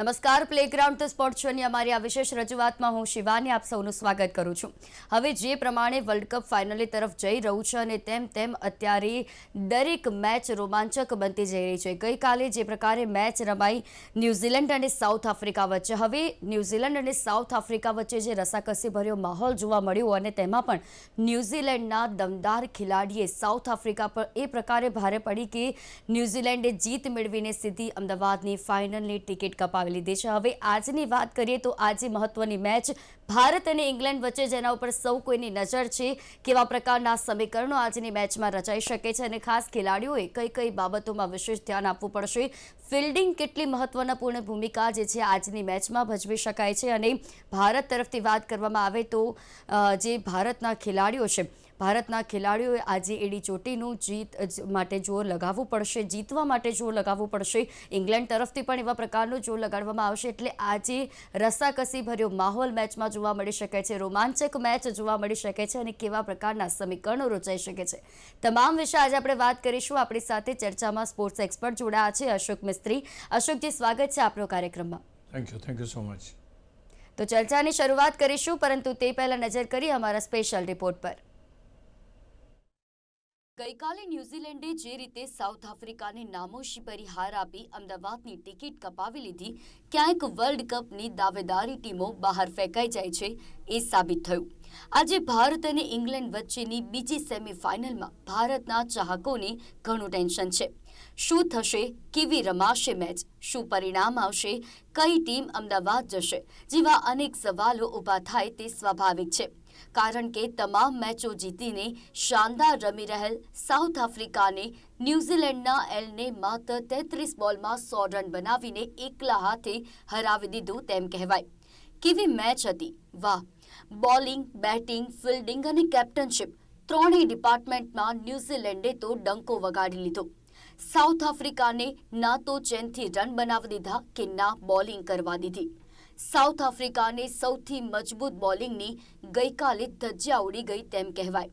નમસ્કાર, playground the sport શોની અમારી આ વિશેષ રજૂઆતમાં હું શિવાની આપ સૌનું સ્વાગત કરું છું. હવે જે પ્રમાણે વર્લ્ડ કપ ફાઇનલી તરફ જઈ રહ્યું છે અને તેમ અત્યારે દરેક મેચ રોમાંચક બનતી જઈ રહી છે. ગઈકાલે જે પ્રકારે મેચ રમાઈ ન્યૂઝીલેન્ડ અને સાઉથ આફ્રિકા વચ્ચે, હવે ન્યૂઝીલેન્ડ અને સાઉથ આફ્રિકા વચ્ચે જે રસાકસીભર્યો માહોલ જોવા મળ્યો અને તેમાં પણ ન્યૂઝીલેન્ડના દમદાર ખેલાડીએ સાઉથ આફ્રિકા પર એ પ્રકારે ભારે પડી કે ન્યૂઝીલેન્ડે જીત મેળવીને સીધી અમદાવાદની ફાઇનલની ટિકિટ કપાવી લીધી છે. હવે આજની વાત કરીએ તો આજે મહત્વની મેચ ભારત અને ઇંગ્લેન્ડ વચ્ચે, જેના ઉપર સૌ કોઈની નજર છે. કેવા પ્રકારના સમીકરણો આજની મેચમાં રચાઈ શકે છે અને ખાસ ખેલાડીઓએ કઈ બાબતોમાં વિશેષ ધ્યાન આપવું પડશે, ફિલ્ડિંગ કેટલી મહત્વપૂર્ણ ભૂમિકા જે છે આજની મેચમાં ભજવી શકાય છે. અને ભારત તરફથી વાત કરવામાં આવે તો જે ભારતના ખેલાડીઓએ આજે એડી ચોટીનું જીત માટે જોર લગાવવું પડશે, જીતવા માટે જોર લગાવવું પડશે. ઇંગ્લેન્ડ તરફથી પણ એવા પ્રકારનું જોર લગાડવામાં આવશે. એટલે આજે રસાકસી ભર્યો માહોલ મેચમાં જોવા મળી શકે છે, રોમાંચક મેચ જોવા મળી શકે છે અને કેવા પ્રકારના સમીકરણો રચાઈ શકે છે. તમામ વિશે આજે આપણે વાત કરીશું. આપણી સાથે ચર્ચામાં સ્પોર્ટ્સ એક્સપર્ટ જોડાયા છે અશોક મિસ્ત્રી. અશોકજી, સ્વાગત છે આપનો કાર્યક્રમમાં. Thank you so much. તો ચર્ચાની શરૂઆત કરીશું, પરંતુ તે પહેલા નજર કરીએ અમારા સ્પેશિયલ રિપોર્ટ પર. ગઈકાલે ન્યૂઝીલેન્ડે જે રીતે સાઉથ આફ્રિકાને નામોશીભરી હાર આપી અમદાવાદની ટિકિટ કપાવી લીધી, ક્યાંક વર્લ્ડ કપની દાવેદારી ટીમો બહાર ફેંકાઈ જાય છે એ સાબિત થયું. આજે ભારત અને ઇંગ્લેન્ડ વચ્ચેની બીજી સેમીફાઇનલમાં ભારતના ચાહકોને ઘણું ટેન્શન છે. શું થશે? કેવી રમાશે મેચ? શું પરિણામ આવશે? કઈ ટીમ અમદાવાદ જશે? જેવા અનેક સવાલો ઊભા થાય તે સ્વાભાવિક છે, કારણ કે તમામ મેચો જીતીને શાનદાર રમી રહેલ સાઉથ આફ્રિકાને ન્યૂઝીલેન્ડના એલને માત્ર 33 બોલમાં 100 રન બનાવીને એકલા હાથે હરાવી દીધું તેમ કહેવાય. કેવી મેચ હતી! વાહ! બોલિંગ, બેટિંગ, ફિલ્ડિંગ અને કેપ્ટનશિપ ત્રણેય ડિપાર્ટમેન્ટમાં ન્યૂઝીલેન્ડે તો ડંકો વગાડી લીધો. સાઉથ આફ્રિકાને ના તો ચેનથી રન બનાવી દીધા કે ના બોલિંગ કરવા દીધી. સાઉથ આફ્રિકાને સૌથી મજબૂત બોલિંગની ગઈકાલે ધજ્જા ઉડી ગઈ તેમ કહેવાય.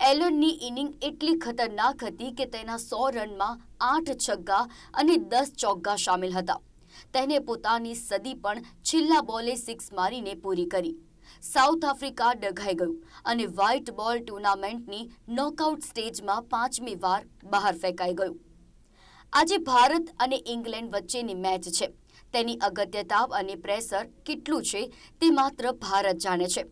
એલનની ઇનિંગ એટલી ખતરનાક હતી કે તેના 100 રનમાં 8 છગ્ગા અને 10 ચોગ્ગા સામેલ હતા. તેને પોતાની સદી પણ છેલ્લા બોલે 6 મારીને પૂરી કરી. સાઉથ આફ્રિકા ડઘાઈ ગયું અને વ્હાઇટ બોલ ટુર્નામેન્ટની નોકઆઉટ સ્ટેજમાં 5મી વાર બહાર ફેંકાઈ ગયું. આજે ભારત અને ઇંગ્લેન્ડ વચ્ચેની મેચ છે. તેની અગત્યતા અને પ્રેશર કેટલું છે તે માત્ર ભારત જાણે છે.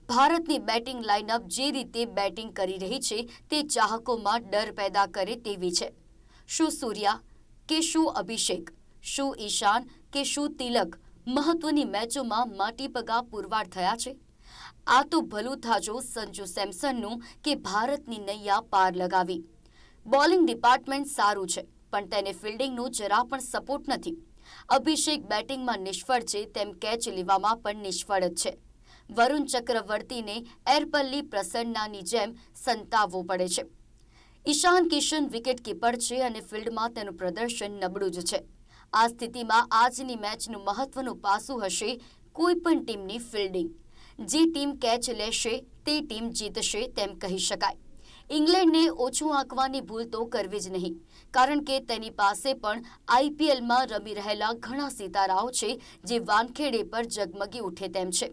ભારતની બેટિંગ લાઇનઅપ જે રીતે બેટિંગ કરી રહી છે તે ચાહકોમાં ડર પેદા કરે તેવી છે. શું સૂર્યા કે શું અભિષેક, શું ઈશાન કે શું તિલક મહત્વની મેચોમાં માટી પગા પુરવાર થયા છે? આ તો ભલું થાજો સંજુ સેમસનનું કે ભારતની નૈયા પાર લગાવી. બોલિંગ ડિપાર્ટમેન્ટ સારું છે, પણ તેને ફિલ્ડિંગનો જરા પણ સપોર્ટ નથી. અભિષેક બેટિંગમાં નિષ્ફળ છે તેમ કેચ લેવામાં પણ નિષ્ફળ જ છે. વરુણ ચક્રવર્તીને એરપલ્લી પ્રસન્નાની જેમ સંતાવવું પડે છે. ઈશાન કિશન વિકેટ કીપર છે અને ફિલ્ડમાં તેનું પ્રદર્શન નબળું જ છે. આ સ્થિતિમાં આજની મેચનું મહત્વનું પાસું હશે કોઈ પણ ટીમની ફિલ્ડિંગ. જે ટીમ કેચ લેશે તે ટીમ જીતશે તેમ કહી શકાય. ઇંગ્લેન્ડને ઓછું આંકવાની ભૂલ તો કરવી જ નહીં, કારણ કે તેની પાસે પણ આઈપીએલમાં રમી રહેલા ઘણા સિતારાઓ છે જે વાનખેડે પર ઝગમગી ઉઠે તેમ છે.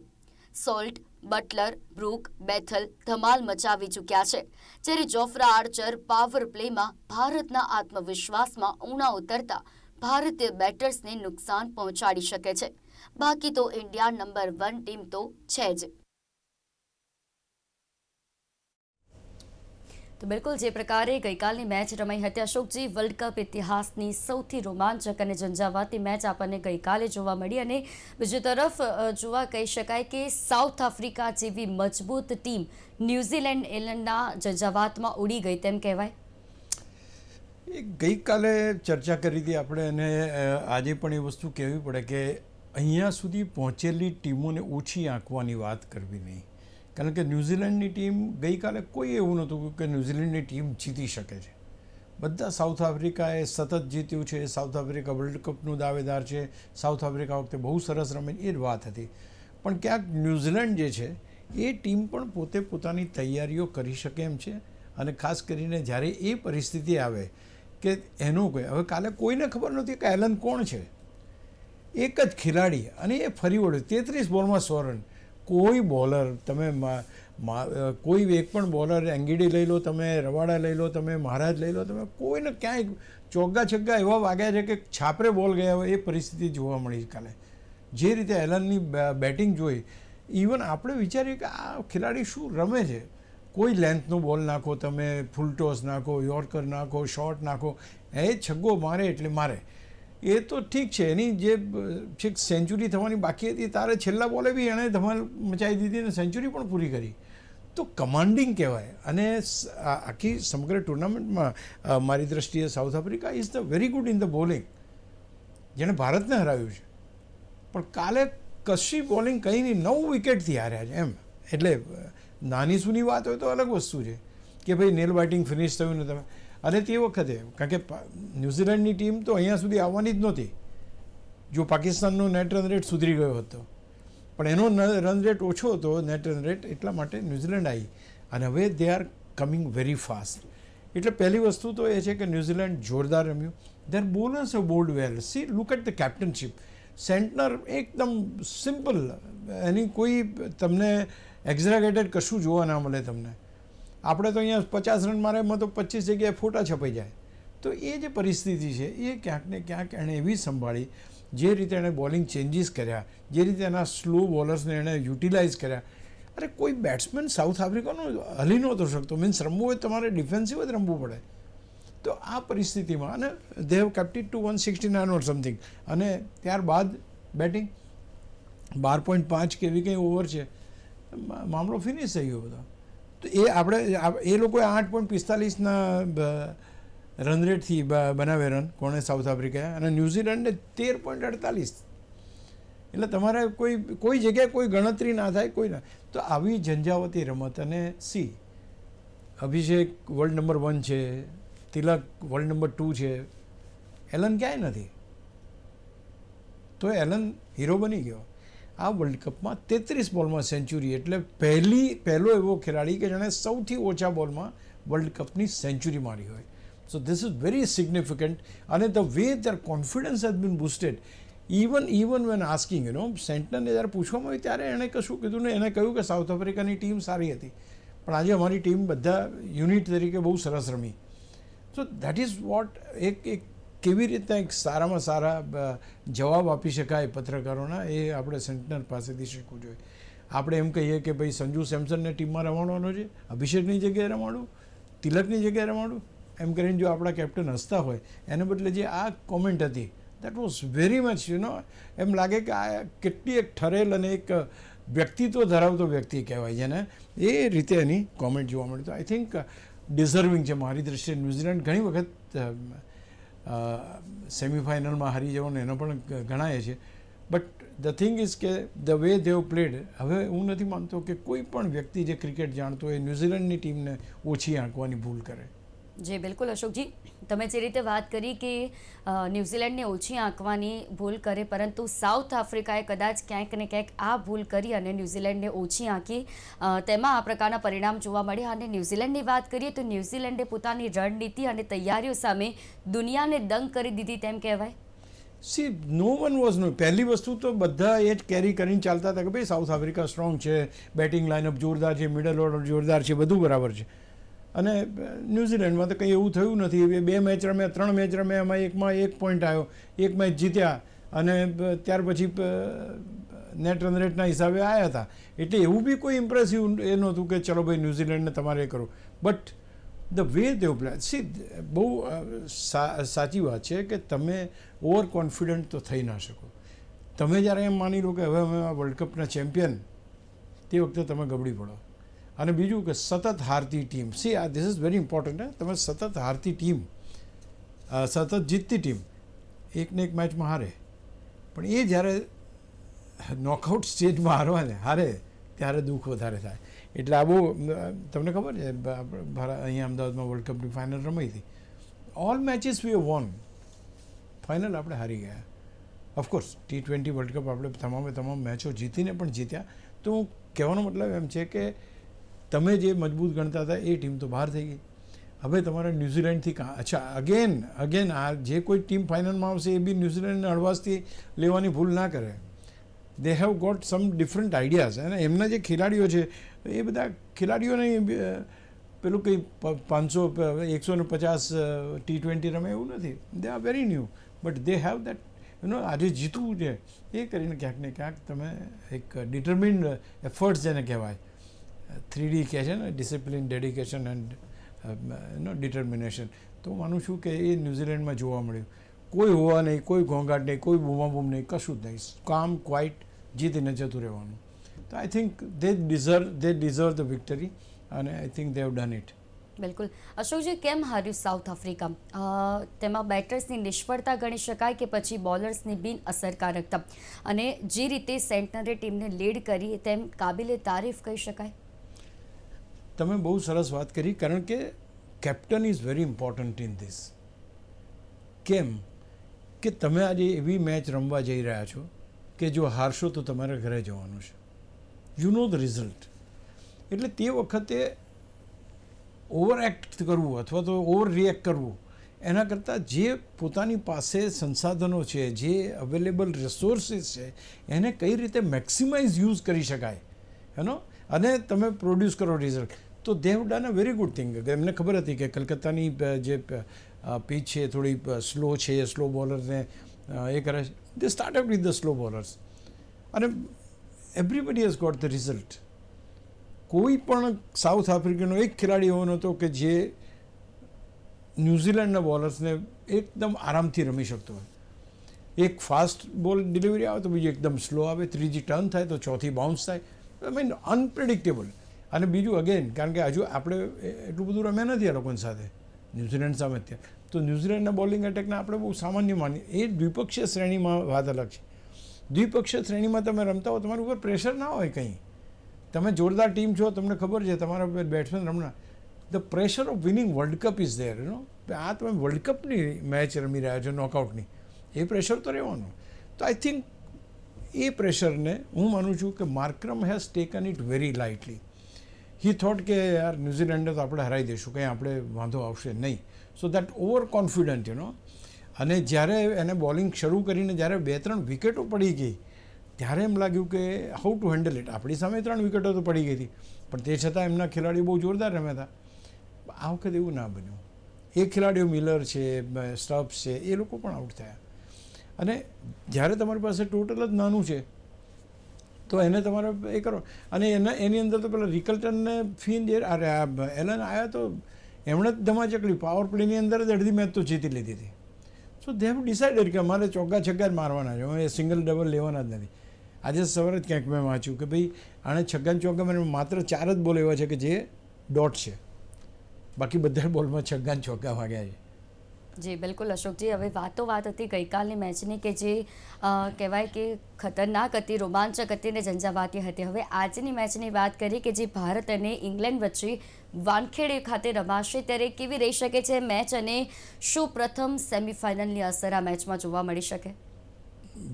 સોલ્ટ, બટલર, બ્રુક, બેથલ ધમાલ મચાવી ચૂક્યા છે, જ્યારે જોફ્રા આર્ચર પાવર પ્લેમાં ભારતના આત્મવિશ્વાસમાં ઊણા ઉતરતા ભારતીય બેટર્સને નુકસાન પહોંચાડી શકે છે. બાકી તો ઇન્ડિયા નંબર 1 ટીમ તો છે જ. તો બિલકુલ જે પ્રકારે ગઈકાલની મેચ રમાઈ હતી અશોકજી, વર્લ્ડ કપ ઇતિહાસની સૌથી રોમાંચક અને ઝંઝાવાતી મેચ આપણને ગઈકાલે જોવા મળી. અને બીજી તરફ જોવા કહી શકાય કે સાઉથ આફ્રિકા જેવી મજબૂત ટીમ ન્યૂઝીલેન્ડ એલનના ઝંઝાવાતમાં ઉડી ગઈ તેમ કહેવાય. ગઈકાલે ચર્ચા કરી હતી આપણે, અને આજે પણ એ વસ્તુ કહેવી પડે કે અહીંયા સુધી પહોંચેલી ટીમોને ઓછી આંકવાની વાત કરવી નહીં, કારણ કે ન્યૂઝીલેન્ડની ટીમ ગઈકાલે કોઈ એવું નહોતું કે ન્યૂઝીલેન્ડની ટીમ જીતી શકે છે. બધા સાઉથ આફ્રિકાએ સતત જીત્યું છે. સાઉથ આફ્રિકા વર્લ્ડ કપનું દાવેદાર છે. સાઉથ આફ્રિકા વખતે બહુ સરસ રમે, એ જ વાત હતી. પણ ક્યાંક ન્યૂઝીલેન્ડ જે છે એ ટીમ પણ પોતે પોતાની તૈયારીઓ કરી શકે એમ છે. અને ખાસ કરીને જ્યારે એ પરિસ્થિતિ આવે કે એનું કોઈ, હવે કાલે કોઈને ખબર નહોતી કે એલન કોણ છે. એક જ ખેલાડી અને એ ફરી વળ્યો 33 બોલમાં 100 રન. કોઈ બોલર તમે કોઈ એક પણ બોલર એંગીડી લઈ લો, તમે રવાડા લઈ લો, તમે મહારાજ લઈ લો, તમે કોઈને ક્યાંય ચોગ્ગા છગ્ગા એવા વાગ્યા છે કે છાપરે બોલ ગયા હોય એ પરિસ્થિતિ જોવા મળી કાલે. જે રીતે એલનની બેટિંગ જોઈ, ઇવન આપણે વિચારીએ કે આ ખેલાડી શું રમે છે. કોઈ લેન્થનો બોલ નાખો, તમે ફૂલ ટોસ નાખો, યોર્કર નાખો, શોર્ટ નાખો, એ છગ્ગો મારે એટલે મારે. એ તો ઠીક છે, એની જે છેક સેન્ચુરી થવાની બાકી હતી તારે છેલ્લા બોલે બી એણે ધમાલ મચાવી દીધી અને સેન્ચુરી પણ પૂરી કરી. તો કમાન્ડિંગ કહેવાય. અને આખી સમગ્ર ટુર્નામેન્ટમાં મારી દ્રષ્ટિએ south Africa is the very good in the bowling, જેણે ભારતને હરાવ્યું છે. પણ કાલે કશી બોલિંગ કંઈ નહીં, 9 વિકેટથી હાર્યા છે એમ. એટલે નાની સૂની વાત હોય તો અલગ વસ્તુ છે કે ભાઈ નેલ બાઇટિંગ ફિનિશ થયું ને તમે. અને તે વખતે કારણ કે ન્યૂઝીલેન્ડની ટીમ તો અહીંયા સુધી આવવાની જ નહોતી જો પાકિસ્તાનનો નેટ રન રેટ સુધરી ગયો હતો, પણ એનો રન રેટ ઓછો હતો નેટ રન રેટ, એટલા માટે ન્યૂઝીલેન્ડ આવી. અને હવે they are coming very fast. એટલે પહેલી વસ્તુ તો એ છે કે ન્યૂઝીલેન્ડ જોરદાર રમ્યું. Their bowlers have bowled well. See look at the captainship. Santner એકદમ સિમ્પલ, એની કોઈ તમને એક્ઝેગરેટેડ કશું જોવા ના મળે તમને. આપણે તો અહીંયા 50 રન મારે એમાં તો 25 જગ્યાએ ફોટા છપાઈ જાય. તો એ જે પરિસ્થિતિ છે એ ક્યાંક ને ક્યાંક એણે એવી સંભાળી, જે રીતે એણે બોલિંગ ચેન્જીસ કર્યા, જે રીતે એના સ્લો બોલર્સને એણે યુટિલાઇઝ કર્યા. અરે કોઈ બેટ્સમેન સાઉથ આફ્રિકાનો હલી નહોતો શકતો. મીન્સ રમવું હોય તમારે ડિફેન્સિવ જ રમવું પડે. તો આ પરિસ્થિતિમાં અને they have kept it to 169 or something. અને ત્યારબાદ બેટિંગ 12.5 કે એવી કંઈ ઓવર છે, મામલો ફિનિશ થઈ ગયો બધો. તો એ આપણે એ લોકોએ 8.45ના રન રેટથી બનાવે રન, કોણે સાઉથ આફ્રિકાએ, અને ન્યૂઝીલેન્ડે 13.48. એટલે તમારે કોઈ જગ્યાએ કોઈ ગણતરી ના થાય, કોઈ ના. તો આવી ઝંઝાવતી રમત. અને સી અભિષેક વર્લ્ડ નંબર 1 છે, તિલક વર્લ્ડ નંબર 2 છે, એલન ક્યાંય નથી. તો એલન હીરો બની ગયો. આ વર્લ્ડ કપમાં 33 બોલમાં સેન્ચુરી, એટલે પહેલો એવો ખેલાડી કે જેણે સૌથી ઓછા બોલમાં વર્લ્ડ કપની સેન્ચુરી મારી હોય. So this is very significant. અને the way their confidence has been boosted. Even when asking સેન્ટનરને જ્યારે પૂછવામાં આવ્યું ત્યારે એણે કશું કીધું ને. એણે કહ્યું કે સાઉથ આફ્રિકાની ટીમ સારી હતી, પણ આજે અમારી ટીમ બધા યુનિટ તરીકે બહુ સરસ રમી. સો દેટ ઇઝ વોટ એક કેવી રીતના એક સારામાં સારા જવાબ આપી શકાય પત્રકારોના, એ આપણે સેન્ટનર પાસેથી શીખવું જોઈએ. આપણે એમ કહીએ કે ભાઈ સંજુ સેમસનને ટીમમાં રમાડવાનો છે, અભિષેકની જગ્યાએ રમાડું, તિલકની જગ્યાએ રમાડું, એમ કરીને જો આપણા કેપ્ટન હસતા હોય, એને બદલે જે આ કોમેન્ટ હતી દેટ વોઝ વેરી મચ એમ લાગે કે આ કેટલી એક ઠરેલ અને એક વ્યક્તિત્વ ધરાવતો વ્યક્તિ કહેવાય જેને, એ રીતે એની કોમેન્ટ જોવા મળી. તો આઈ થિંક ડિઝર્વિંગ છે મારી દ્રષ્ટિએ. ન્યૂઝીલેન્ડ ઘણી વખત સેમિફાઇનલમાં હારી જવાનો એનો પણ ગણાય છે. બટ ધ થિંગ ઇઝ કે ધ વે દેવ પ્લેડ, હવે હું નથી માનતો કે કોઈ પણ વ્યક્તિ જે ક્રિકેટ જાણતો હોય ન્યૂઝીલેન્ડની ટીમને ઓછી આંકવાની ભૂલ કરે. જી બિલકુલ અશોકજી, તમે જે રીતે વાત કરી કે ન્યૂઝીલેન્ડને ઓછી આંકવાની ભૂલ કરે, પરંતુ સાઉથ આફ્રિકાએ કદાચ ક્યાંક ને ક્યાંક આ ભૂલ કરી અને ન્યૂઝીલેન્ડને ઓછી આંકી, તેમાં આ પ્રકારના પરિણામ જોવા મળ્યા. અને ન્યૂઝીલેન્ડની વાત કરીએ તો ન્યૂઝીલેન્ડે પોતાની રણનીતિ અને તૈયારીઓ સામે દુનિયાને દંગ કરી દીધી તેમ કહેવાય. See no one was no. પહેલી વસ્તુ તો બધા એ જ કેરી કરીને ચાલતા હતા કે ભાઈ સાઉથ આફ્રિકા સ્ટ્રોંગ છે, બેટિંગ લાઇનઅપ જોરદાર છે, મિડલ ઓર્ડર જોરદાર છે, બધું બરાબર છે. અને ન્યૂઝીલેન્ડમાં તો કંઈ એવું થયું નથી. 2 મેચ રમ્યા, 3 મેચ રમ્યા, એમાં એકમાં 1 પોઈન્ટ આવ્યો, 1 મેચ જીત્યા, અને ત્યાર પછી નેટ રન રેટના હિસાબે આવ્યા હતા. એટલે એવું બી કોઈ ઇમ્પ્રેસિવ એ નહોતું કે ચલો ભાઈ ન્યૂઝીલેન્ડને તમારે કરો. But the way Dev play, C બહુ સાચી વાત છે કે તમે ઓવર કોન્ફિડન્ટ તો થઈ ના શકો. તમે જ્યારે એમ માની લો કે હવે અમે આ વર્લ્ડ કપના ચેમ્પિયન, તે વખતે તમે ગબડી પડો. અને બીજું કે સતત હારતી ટીમ, see this is very important. તમે સતત હારતી ટીમ, સતત જીતતી ટીમ એકને એક મેચમાં હારે, પણ એ જ્યારે નોકઆઉટ સ્ટેજમાં હારે ત્યારે દુઃખ વધારે થાય. એટલે આ બહુ, તમને ખબર છે અહીંયા અમદાવાદમાં વર્લ્ડ કપની ફાઇનલ રમાઈ હતી, ઓલ મેચીસ વી વોન, ફાઇનલ આપણે હારી ગયા. ઓફકોર્સ T20 વર્લ્ડ કપ આપણે તમામ મેચો જીતીને પણ જીત્યા. તો હું કહેવાનો મતલબ એમ છે કે તમે જે મજબૂત ગણતા હતા એ ટીમ તો બહાર થઈ ગઈ. હવે તમારે ન્યૂઝીલેન્ડથી અચ્છા અગેન આ જે કોઈ ટીમ ફાઇનલમાં આવશે એ બી ન્યૂઝીલેન્ડને હળવાશથી લેવાની ભૂલ ના કરે. They have got some different ideas અને એમના જે ખેલાડીઓ છે એ બધા ખેલાડીઓને પેલું કંઈ 150 T20 રમે એવું નથી. They are very new but they have that આજે જીતવું છે એ કરીને ક્યાંક ને ક્યાંક તમે એક ડિટર્મિન્ડ એફર્ટ્સ જેને કહેવાય 3D કહે છે ને, ડિસિપ્લિન, ડેડિકેશન એન્ડ ડિટર્મિનેશન. તો હું માનું છું કે એ ન્યૂઝીલેન્ડમાં જોવા મળ્યું. કોઈ હોવા નહીં, કોઈ ઘોંઘાટ નહીં, કોઈ બૂમાબૂમ નહીં, કશું જ નહીં. કામ ક્વાઇટ જીતીને જતું રહેવાનું. તો I think they deserve the victory અને I think they have done it. બિલકુલ. અશોકજી, કેમ હાર્યું સાઉથ આફ્રિકા? તેમાં બેટર્સની નિષ્ફળતા ગણી શકાય કે પછી બોલર્સની બિન અસરકારકતા? અને જે રીતે સેન્ટનરે ટીમને લીડ કરી તેમ કાબિલે તારીફ કહી શકાય? તમે બહુ સરસ વાત કરી, કારણ કે captain is very important in this. કેમ કે તમે આજે એવી મેચ રમવા જઈ રહ્યા છો કે જો હારશો તો તમારે ઘરે જવાનું છે. You know the result. એટલે તે વખતે ઓવર એક્ટ કરવું અથવા તો ઓવર રિએક્ટ કરવું એના કરતાં જે પોતાની પાસે સંસાધનો છે, જે અવેલેબલ રિસોર્સિસ છે, એને કઈ રીતે મેક્સિમાઇઝ યુઝ કરી શકાય અને તમે પ્રોડ્યુસ કરો રિઝલ્ટ. તો દે have done a very good thing. એમને ખબર હતી કે કલકત્તાની જે પીચ છે થોડી સ્લો છે, સ્લો બોલરને એ કરે છે. They start up with the slow bowlers અને everybody has got the result. કોઈ પણ સાઉથ આફ્રિકાનો એક ખેલાડી એવો નહોતો કે જે ન્યૂઝીલેન્ડના બોલર્સને એકદમ આરામથી રમી શકતો હોય. એક ફાસ્ટ બોલ ડિલિવરી આવે તો બીજી એકદમ સ્લો આવે, ત્રીજી ટર્ન થાય તો ચોથી બાઉન્સ થાય. I mean unpredictable. અને બીજું અગેન, કારણ કે હજુ આપણે એટલું બધું રમ્યા નથી આ લોકોની સાથે ન્યૂઝીલેન્ડ સામે અત્યારે, તો ન્યૂઝીલેન્ડના બોલિંગ એટેકને આપણે બહુ સામાન્ય માનીએ. એ દ્વિપક્ષીય શ્રેણીમાં વાત અલગ છે. દ્વિપક્ષીય શ્રેણીમાં તમે રમતા હો, તમારી ઉપર પ્રેશર ના હોય કંઈ. તમે જોરદાર ટીમ છો, તમને ખબર છે તમારા batsman Ramana. The pressure of winning world cup is there. આ તમે વર્લ્ડ કપની મેચ રમી રહ્યા છો, નોકઆઉટની, એ પ્રેશર તો રહેવાનું. તો આઈ થિંક એ પ્રેશરને હું માનું છું કે Markram has taken it very lightly. He thought કે યાર ન્યૂઝીલેન્ડને તો આપણે હરાવી દઈશું, કંઈ આપણે વાંધો આવશે નહીં. સો દેટ ઓવર કોન્ફિડન્ટ અને જ્યારે એને બોલિંગ શરૂ કરીને જ્યારે 2-3 વિકેટો પડી ગઈ ત્યારે એમ લાગ્યું કે હાઉ ટુ હેન્ડલ ઇટ. આપણી સામે 3 વિકેટો તો પડી ગઈ હતી, પણ તે છતાં એમના ખેલાડીઓ બહુ જોરદાર રમ્યા હતા. આ વખતે એવું ના બન્યું. એ ખેલાડીઓ મિલર છે, સ્ટબ્સ છે, એ લોકો પણ આઉટ થયા. અને જ્યારે તમારી પાસે ટોટલ જ નાનું છે તો એને તમારે એ કરો. અને એની અંદર તો પેલા રિકલ્ટનને ફીન જે એલન આવ્યા તો એમણે જ ધમાચકડી પાવર પ્લેની અંદર જ અડધી મેચ તો જીતી લીધી હતી. સો દે હેવ ડિસાઇડેડ કે અમારે ચોગ્ગા છગ્ગા જ મારવાના છે, એ સિંગલ ડબલ લેવાના જ નથી. આજે સવારે જ ક્યાંક મેં વાંચ્યું કે ભાઈ આણે છગ્ગા ચોગ્ગા મને માત્ર 4 જ બોલ એવા છે કે જે ડોટ છે, બાકી બધા બોલમાં છગ્ગા ચોગ્ગા વાગ્યા છે. જી બિલકુલ અશોકજી. હવે વાત હતી ગઈકાલની મેચની કે જે કહેવાય કે ખતરનાક હતી, રોમાંચક હતી ને ઝંઝાવાતી હતી. હવે આજની મેચની વાત કરીએ કે જે ભારત અને ઇંગ્લેન્ડ વચ્ચે વાનખેડે ખાતે રમાશે, ત્યારે કેવી રહી શકે છે મેચ અને શું પ્રથમ સેમિફાઇનલની અસર આ મેચમાં જોવા મળી શકે?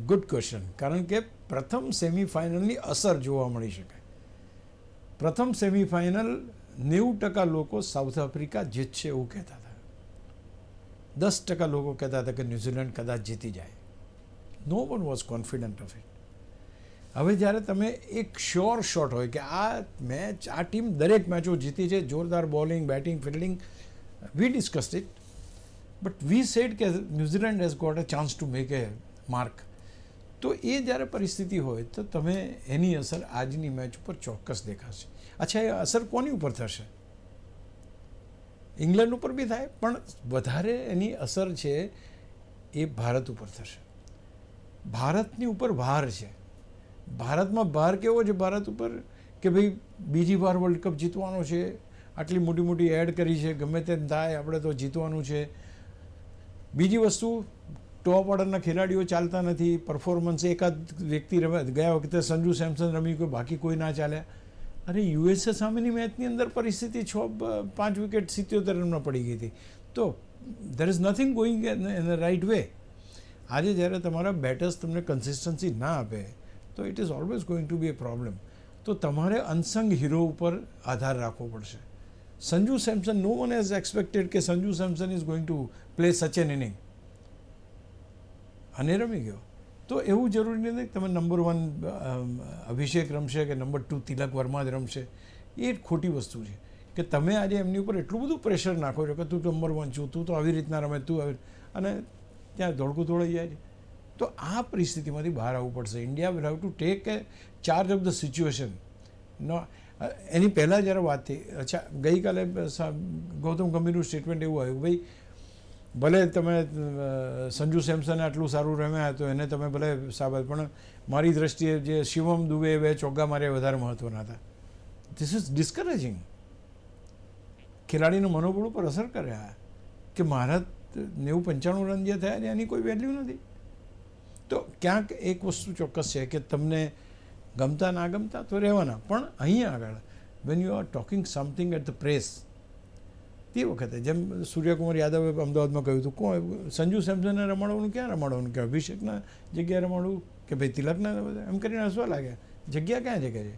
Good question. કારણ કે પ્રથમ સેમિફાઇનલની અસર જોવા મળી શકે. પ્રથમ સેમિફાઇનલ 90% લોકો સાઉથ આફ્રિકા જીતશે એવું કહેતા હતા. 10% લોકો કહેતા હતા કે ન્યૂઝીલેન્ડ કદાચ જીતી જાય. No one was confident of it. હવે જ્યારે તમે એક શ્યોર શોટ હોય કે આ મેચ, આ ટીમ દરેક મેચો જીતી છે, જોરદાર bowling, batting, fielding, we discussed it, but we said કે New Zealand has got a chance to make a mark. તો એ જ્યારે પરિસ્થિતિ હોય તો તમે એની અસર આજની મેચ ઉપર ચોક્કસ દેખાશે. અચ્છા, એ અસર કોની ઉપર થશે? ઇંગ્લેન્ડ ઉપર બી થાય, પણ વધારે એની અસર છે એ ભારત ઉપર થશે. ભારતની ઉપર ભાર છે. ભારતમાં ભાર કેવો છે ભારત ઉપર કે ભાઈ બીજી વાર વર્લ્ડ કપ જીતવાનો છે, આટલી મોટી મોટી એડ કરી છે, ગમે તેમ થાય આપણે તો જીતવાનું છે. બીજી વસ્તુ, ટોપ ઓર્ડરના ખેલાડીઓ ચાલતા નથી, પરફોર્મન્સ એકાદ વ્યક્તિ રમે, ગયા વખતે સંજુ સેમસન રમી ગયો, બાકી કોઈ ના ચાલ્યા. અરે યુએસએ સામેની મેચની અંદર પરિસ્થિતિ 5 વિકેટ 77 રનમાં પડી ગઈ હતી. તો there is nothing going in the right way. આજે જ્યારે તમારા બેટર્સ તમને કન્સિસ્ટન્સી ના આપે તો it is always going to be a problem. તો તમારે અનસંગ હીરો ઉપર આધાર રાખવો પડશે. Sanju Samson, no one has expected કે Sanju Samson is going to play such an inning, અને રમી ગયો. તો એવું જરૂરી નથી કે તમે નંબર 1 અભિષેક રમશે કે નંબર 2 તિલક વર્મા જ રમશે. એ ખોટી વસ્તુ છે કે તમે આજે એમની ઉપર એટલું બધું પ્રેશર નાખો છો કે તું નંબર 1 છું, તું તો આવી રીતના રમે, તું આવી, અને ત્યાં દોડકું દોડાઈ જાય છે. તો આ પરિસ્થિતિમાંથી બહાર આવવું પડશે. India will have to take a charge of the situation. No, એની પહેલાં જ્યારે વાત થઈ, અચ્છા ગઈકાલે ગૌતમ ગંભીરનું સ્ટેટમેન્ટ એવું આવ્યું, ભાઈ ભલે તમે સંજુ સેમસને આટલું સારું રમ્યા તો એને તમે ભલે સાબત, પણ મારી દ્રષ્ટિએ જે શિવમ દુબે 2 ચોગ્ગા માર્યા વધારે મહત્ત્વના હતા. This is ડિસ્કરેજિંગ. ખેલાડીનું મનોબળ ઉપર અસર કરે આ કે મારા 90-95 રન જે થયા છે એની કોઈ વેલ્યુ નથી. તો ક્યાંક એક વસ્તુ ચોક્કસ છે કે તમને ગમતા ના ગમતા તો રહેવાના, પણ અહીંયા આગળ when you are talking something at the press, તે વખતે જેમ સૂર્યકુમાર યાદવે અમદાવાદમાં કહ્યું હતું, કોણ સંજુ સેમસનને રમાડવાનું, ક્યાં રમાડવાનું, કે અભિષેકના જગ્યાએ રમાડવું કે ભાઈ તિલકના, એમ કરીને હસવા લાગ્યા. જગ્યા ક્યાં જગ્યા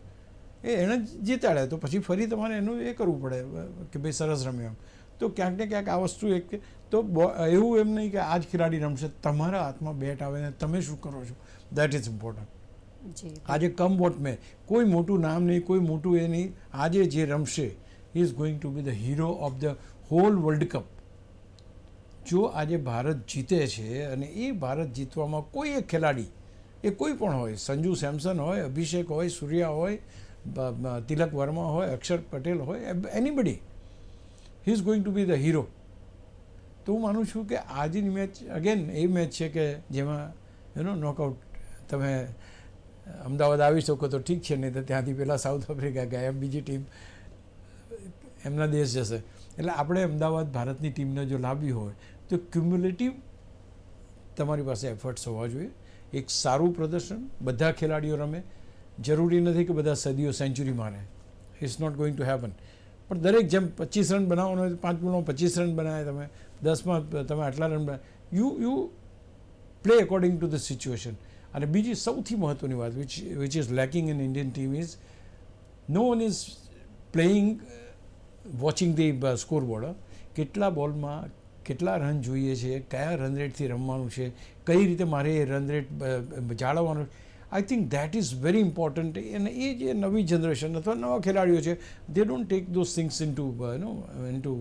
છે, એણે જ જીતાડ્યા, તો પછી ફરી તમારે એનું એ કરવું પડે કે ભાઈ સરસ રમ્યો. તો ક્યાંક ને ક્યાંક આ વસ્તુ એક તો એવું એમ નહીં કે આ જ ખેલાડી રમશે, તમારા હાથમાં બેટ આવે ને તમે શું કરો છો, દેટ ઇઝ ઇમ્પોર્ટન્ટ. આજે કમ વોટ મેં, કોઈ મોટું નામ નહીં, કોઈ મોટું એ નહીં, આજે જે રમશે is going to B the hero of the hall world cup. જો આજે ભારત જીતે છે, અને એ ભારત જીતવામાં કોઈ એક ખેલાડી, એ કોઈ પણ હોય, સંજુ સેમસન હોય, અભિષેક હોય, સૂર્યા હોય, તિલક વર્મા હોય, અક્ષર પટેલ હોય, anybody, he is going to B the hero. તો હું માનું છું કે આજની મેચ અગેન એ મેચ છે કે જેમાં નોકઆઉટ તમે અમદાવાદ આવી શકો તો ઠીક છે, નહીં તો ત્યાંથી પહેલાં સાઉથ આફ્રિકા ગયા, બીજી ટીમ એમના દેશ જશે. એટલે આપણે અમદાવાદ ભારતની ટીમને જો લાવવી હોય તો ક્યુમ્યુલેટિવ તમારી પાસે એફર્ટ્સ હોવા જોઈએ. એક સારું પ્રદર્શન, બધા ખેલાડીઓ રમે, જરૂરી નથી કે બધા સદીઓ સેન્ચુરી મારે, it's not going to happen. પણ દરેક જેમ 25 રન બનાવવાનો હોય તો 5 બોલમાં 25 રન બનાવે, તમે 10માં તમે આટલા રન બનાવે, you play according to the situation. અને બીજી સૌથી મહત્ત્વની વાત which is lacking in Indian team is no one is playing watching the scoreboard. કેટલા બોલમાં કેટલા રન જોઈએ છે, કયા રન રેટથી રમવાનું છે, કઈ રીતે મારે એ રન રેટ જાળવવાનું, I think that is very important. અને એ જે નવી જનરેશન અથવા નવા ખેલાડીઓ છે, દે don't take those things into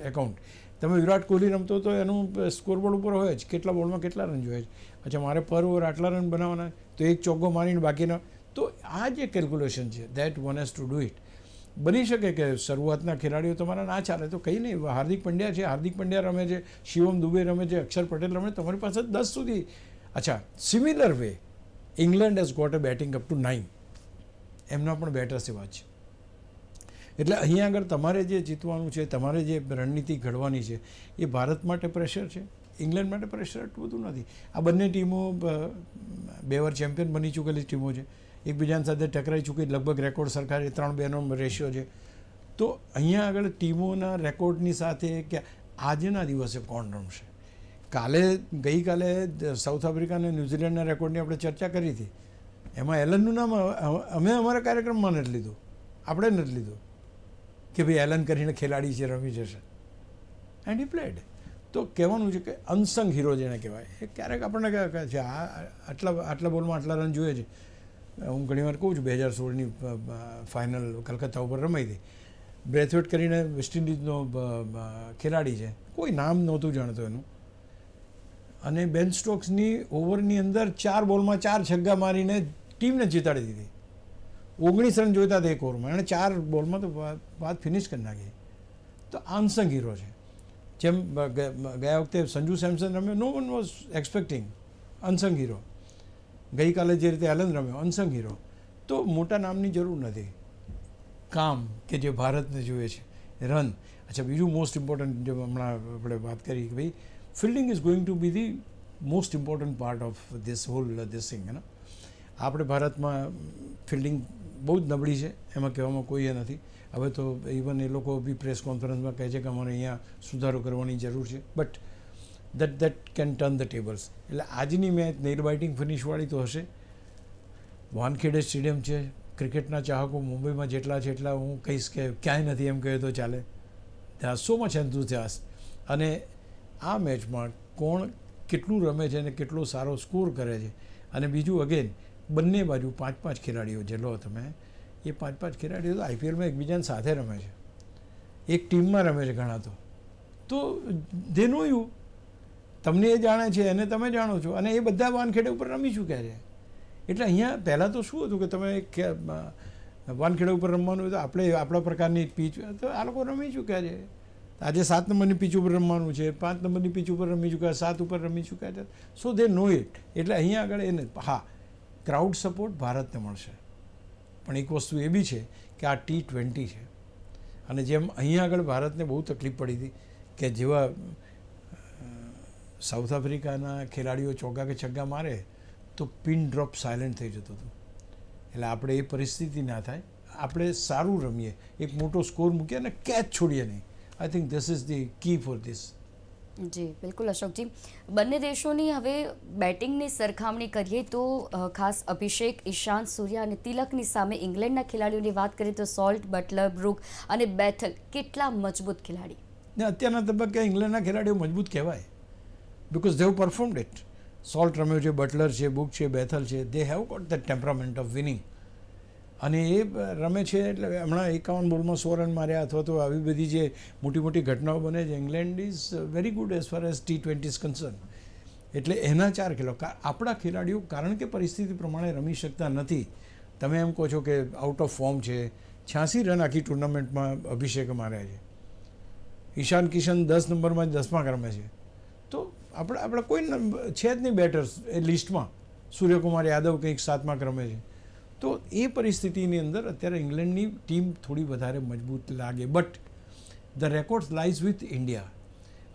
account. તમે વિરાટ કોહલી રમતો તો એનું સ્કોરબોર્ડ ઉપર હોય જ કેટલા બોલમાં કેટલા રન જોઈએ છે. અચ્છા મારે પર ઓવર આટલા રન બનાવવાના, તો એક ચોગ્ગો મારીને બાકીના, તો આ જે કેલ્ક્યુલેશન છે that one has to do it. બની શકે કે શરૂઆતના ખેલાડીઓ તમારા ના ચાલે તો કંઈ નહીં, હાર્દિક પંડ્યા છે, હાર્દિક પંડ્યા રમે છે, શિવમ દુબે રમે છે, અક્ષર પટેલ રમે, તમારી પાસે 10 સુધી. અચ્છા similar way England has got a batting up to 9, એમના પણ બેટર્સ એવા છે. એટલે અહીંયા આગળ તમારે જે જીતવાનું છે, તમારે જે રણનીતિ ઘડવાની છે, એ ભારત માટે પ્રેશર છે, ઇંગ્લેન્ડ માટે પ્રેશર એટલું બધું નથી. આ બંને ટીમો 2 વાર ચેમ્પિયન બની ચૂકેલી ટીમો છે, એકબીજાની સાથે ટકરાઈ ચૂકી, લગભગ રેકોર્ડ સરખા 3-2નો રેશિયો છે. તો અહીંયા આગળ ટીમોના રેકોર્ડની સાથે કે આજના દિવસે કોણ રમશે, ગઈકાલે સાઉથ આફ્રિકા અને ન્યૂઝીલેન્ડના રેકોર્ડની આપણે ચર્ચા કરી હતી, એમાં એલનનું નામ અમે અમારા કાર્યક્રમમાં નથી લીધું, આપણે નથી લીધું કે ભાઈ એલન કરીને ખેલાડી છે, રમી જશે, એન્ડ હી પ્લેડ. તો કહેવાનું છે કે અનસંગ હીરો જેને કહેવાય, એ ક્યારેક આપણને કહે છે આટલા બોલમાં આટલા રન જોઈએ છે. હું ઘણીવાર કહું છું 2016ની ફાઇનલ કલકત્તા ઉપર રમાઈ હતી, બ્રેથવેટ કરીને વેસ્ટ ઇન્ડિઝનો ખેલાડી છે, કોઈ નામ નહોતું જાણતો એનું, અને બેન સ્ટોક્સની ઓવરની અંદર 4 બોલમાં 4 છગ્ગા મારીને ટીમને જીતાડી દીધી. 19 રન જોઈતા હતા એક ઓવરમાં, એણે 4 બોલમાં તો વાત ફિનિશ કરી નાખી. તો અનસંગ હીરો છે. જેમ ગયા વખતે સંજુ સેમસન રમ્યો, no one was expecting, unsung hero. ગઈકાલે જે રીતે એલન રમ્યો, અનસંગ હીરો. તો મોટા નામની જરૂર નથી, કામ કે જે ભારતને જોઈએ છે, રન. અચ્છા બીજું મોસ્ટ ઇમ્પોર્ટન્ટ જે હમણાં આપણે વાત કરી કે ભાઈ fielding is going to B the most important part of this hall this thing. આપણે ભારતમાં ફિલ્ડિંગ બહુ જ નબળી છે, એમાં કહેવામાં કોઈ એ નથી. હવે તો ઇવન એ લોકો બી પ્રેસ કોન્ફરન્સમાં કહે છે કે અમારે અહીંયા સુધારો કરવાની જરૂર છે, but that can turn the tables. એટલે આજની મેચ નેલ બાઇટિંગ ફિનિશવાળી તો હશે. વાનખેડે સ્ટેડિયમ છે, ક્રિકેટના ચાહકો મુંબઈમાં જેટલા છે એટલા હું કહીશ કે ક્યાંય નથી એમ કહે તો ચાલે. They are so much enthusiast. અને આ મેચમાં કોણ કેટલું રમે છે અને કેટલો સારો સ્કોર કરે છે. અને બીજું અગેન બંને બાજુ 5-5 ખેલાડીઓ જે લો તમે, એ 5-5 ખેલાડીઓ તો આઈપીએલમાં એકબીજાની સાથે રમે છે, એક ટીમમાં રમે છે ઘણા તો દે નો યુ, તમને એ જાણે છે અને તમે જાણો છો, અને એ બધા વાનખેડે ઉપર રમી ચૂક્યા છે. એટલે અહીંયા પહેલાં તો શું હતું કે તમે વાનખેડે ઉપર રમવાનું હોય તો આપણે આપણા પ્રકારની પીચ, તો આ લોકો રમી ચૂક્યા છે. આજે 7 નંબરની પીચ ઉપર રમવાનું છે, 5 નંબરની પીચ ઉપર રમી ચૂક્યા, 7 ઉપર રમી ચૂક્યા છે. સો દે નો ઇટ. એટલે અહીંયા આગળ એને હા, ક્રાઉડ સપોર્ટ ભારતને મળશે, પણ એક વસ્તુ એ બી છે કે આ T20 છે, અને જેમ અહીંયા આગળ ભારતને બહુ તકલીફ પડી હતી કે જેવા સાઉથ આફ્રિકાના ખેલાડીઓ ચોગ્ગા કે છગ્ગા મારે તો પિન ડ્રોપ સાયલેન્ટ થઈ જતું હતું. એટલે આપણે એ પરિસ્થિતિ ના થાય, આપણે સારું રમીએ, એક મોટો સ્કોર મૂકીએ અને કેચ છોડીએ નહીં. I think this is the key for this. જી બિલકુલ અશોકજી, બંને દેશોની હવે બેટિંગની સરખામણી કરીએ તો ખાસ અભિષેક, ઈશાંત, સૂર્યા અને તિલકની સામે ઇંગ્લેન્ડના ખેલાડીઓની વાત કરીએ તો સોલ્ટ, બટલર, બ્રુક અને બેથલ કેટલા મજબૂત ખેલાડી. ને અત્યારના તબક્કે ઇંગ્લેન્ડના ખેલાડીઓ મજબૂત કહેવાય, because they performed it. Salt રમ્યો છે, બટલર છે, બુક છે, બેથલ છે, they have got the temperament of winning. અને એ રમે છે એટલે હમણાં 51 બોલમાં 100 રન માર્યા, અથવા તો આવી બધી જે મોટી મોટી ઘટનાઓ બને છે. England is very good as far as T20 is concern. એટલે એના 4 કિલો આપણા ખેલાડીઓ કારણ કે પરિસ્થિતિ પ્રમાણે રમી શકતા નથી. તમે એમ કહો છો કે આઉટ ઓફ ફોર્મ છે, 86 રન આખી ટુર્નામેન્ટમાં અભિષેકે માર્યા છે. ઈશાન કિશન 10 નંબરમાં 10મા ક્રમે છે. તો આપણે કોઈ છે જ નહીં બેટર્સ એ લિસ્ટમાં. સૂર્યકુમાર યાદવ કંઈક 7મા ક્રમે છે. તો એ પરિસ્થિતિની અંદર અત્યારે ઇંગ્લેન્ડની ટીમ થોડી વધારે મજબૂત લાગે. But the records lies with India.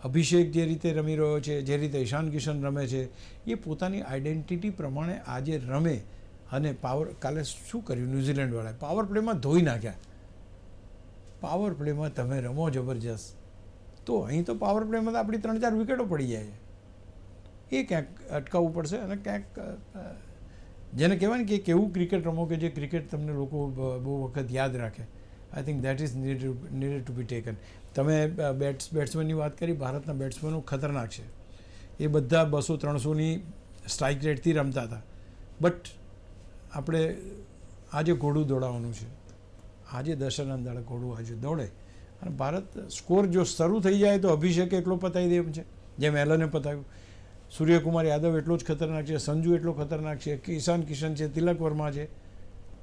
Abhishek જે રીતે રમી રહ્યો છે, જે રીતે ઈશાન કિશન રમે છે, એ પોતાની આઈડેન્ટિટી પ્રમાણે આજે રમે. અને કાલે શું કર્યું ન્યૂઝીલેન્ડવાળાએ, પાવર પ્લેમાં ધોઈ નાખ્યા. પાવર પ્લેમાં તમે રમો જબરજસ્ત, તો અહીં તો પાવર પ્લેમાં તો આપણી 3-4 વિકેટો પડી જાય છે. એ ક્યાંક અટકાવવું પડશે, અને ક્યાંક જેને કહેવાય ને કે કેવું ક્રિકેટ રમો કે જે ક્રિકેટ તમને લોકો બહુ વખત યાદ રાખે. I think that is needed two be taken. તમે બેટ્સમેનની વાત કરી, ભારતના બેટ્સમેનો ખતરનાક છે. એ બધા 200-300ની સ્ટ્રાઇક રેટથી રમતા હતા. બટ આપણે આજે ઘોડું દોડાવવાનું છે. આજે દશેરાના દાડે ઘોડું આજે દોડે, અને ભારત સ્કોર જો શરૂ થઈ જાય તો અભિષેક એકલો પતાવી દે એમ છે, જેમ એલને પતાવ્યું. સૂર્યકુમાર યાદવ એટલો જ ખતરનાક છે, સંજુ એટલો ખતરનાક છે, ઈશાન કિશન છે, તિલક વર્મા છે.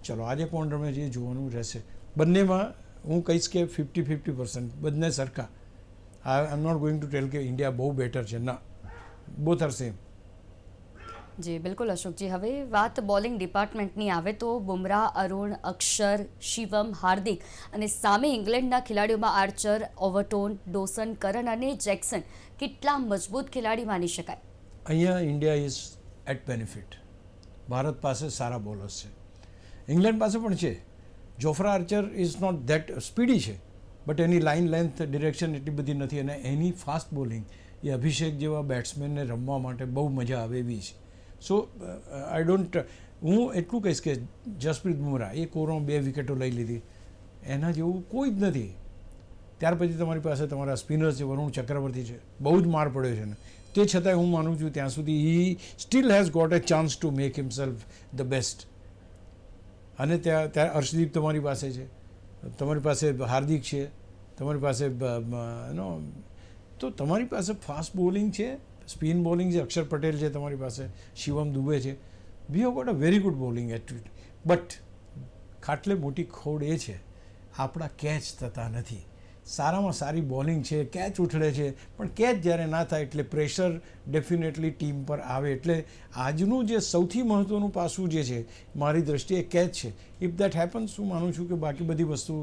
ચલો આજે કોણ રમે છે એ જોવાનું રહેશે. બંનેમાં હું કહીશ કે 50-50%, બંને સરખા. I am not going to tell કે ઇન્ડિયા બહુ બેટર છે, ના, બોથ આર સેમ. જી બિલકુલ અશોકજી, હવે વાત બોલિંગ ડિપાર્ટમેન્ટની આવે તો બુમરાહ, અરુણ, અક્ષર, શિવમ, હાર્દિક અને સામે ઇંગ્લેન્ડના ખેલાડીઓમાં આર્ચર, ઓવરટોન, ડોસન, કરન અને જેક્સન કેટલા મજબૂત ખેલાડી માની શકાય. અહીંયા India is at benefit. Bharat પાસે સારા બોલર્સ છે, ઇંગ્લેન્ડ પાસે પણ છે. Jofra Archer is not that speedy છે, બટ એની લાઇન લેન્થ ડિરેક્શન એટલી બધી નથી, અને એની ફાસ્ટ બોલિંગ એ અભિષેક જેવા બેટ્સમેનને રમવા માટે બહુ મજા આવે એવી છે. સો આઈ ડોન્ટ, હું એટલું કહીશ કે જસપ્રીત બુમરાહ એક ઓવરમાં 2 વિકેટો લઈ લીધી, એના જેવું કોઈ જ નથી. ત્યાર પછી તમારી પાસે તમારા સ્પિનર્સ છે, વરુણ ચક્રવર્તી છે, બહુ જ માર પડ્યો છે ને, તે છતાંય હું માનું છું ત્યાં સુધી he still has got a chance to make himself the best. અને ત્યાં હર્ષદીપ તમારી પાસે છે, તમારી પાસે હાર્દિક છે, તમારી પાસે તો તમારી પાસે ફાસ્ટ બોલિંગ છે, સ્પિન બોલિંગ છે, અક્ષર પટેલ છે તમારી પાસે, શિવમ દુબે છે. We have got a very good bowling attitude. But ખાટલે મોટી ખોડ એ છે, આપણા કેચ થતા નથી. સારામાં સારી બોલિંગ છે, કેચ ઉછળે છે, પણ કેચ જ્યારે ના થાય એટલે પ્રેશર ડેફિનેટલી ટીમ પર આવે. એટલે આજનું જે સૌથી મહત્ત્વનું પાસું જે છે મારી દૃષ્ટિએ કેચ છે. ઇફ દેટ હેપન્સ, હું માનું છું કે બાકી બધી વસ્તુ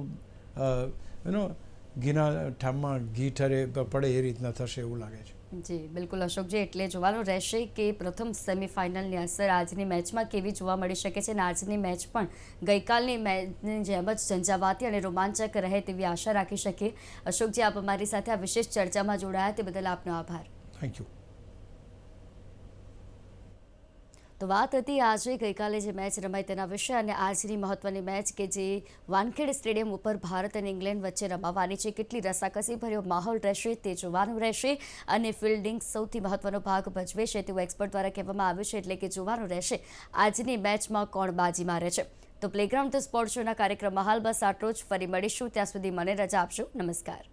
ઘીના ઠામમાં ઘી ઠરે પડે એ રીતના થશે એવું લાગે છે. જી બિલકુલ અશોકજી, એટલે જોવાનું રહેશે કે પ્રથમ સેમિફાઇનલની અસર આજની મેચમાં કેવી જોવા મળી શકે છે, અને આજની મેચ પણ ગઈકાલની મેચની જેમ જ ઝંઝાવાતી અને રોમાંચક રહે તેવી આશા રાખી શકીએ. અશોકજી, આપ અમારી સાથે આ વિશેષ ચર્ચામાં જોડાયા તે બદલ આપનો આભાર. Thank you. તો વાત હતી આજે ગઈકાલે જે મેચ રમાઈ તેના વિશે અને આજની મહત્વની મેચ કે જે વાનખેડ સ્ટેડિયમ ઉપર ભારત અને ઇંગ્લેન્ડ વચ્ચે રમાવાની છે. કેટલી રસાકસીભર્યો માહોલ રહેશે તે જોવાનું રહેશે અને ફિલ્ડિંગ સૌથી મહત્વનો ભાગ ભજવે છે તેવું એક્સપર્ટ દ્વારા કહેવામાં આવ્યું છે. એટલે કે જોવાનું રહેશે આજની મેચમાં કોણ બાજી મારે છે. તો પ્લેગ્રાઉન્ડ ધ સ્પોર્ટ શોના કાર્યક્રમમાં હાલ બસ આટલો જ. ફરી મળીશું, ત્યાં સુધી મને રજા આપશો. નમસ્કાર.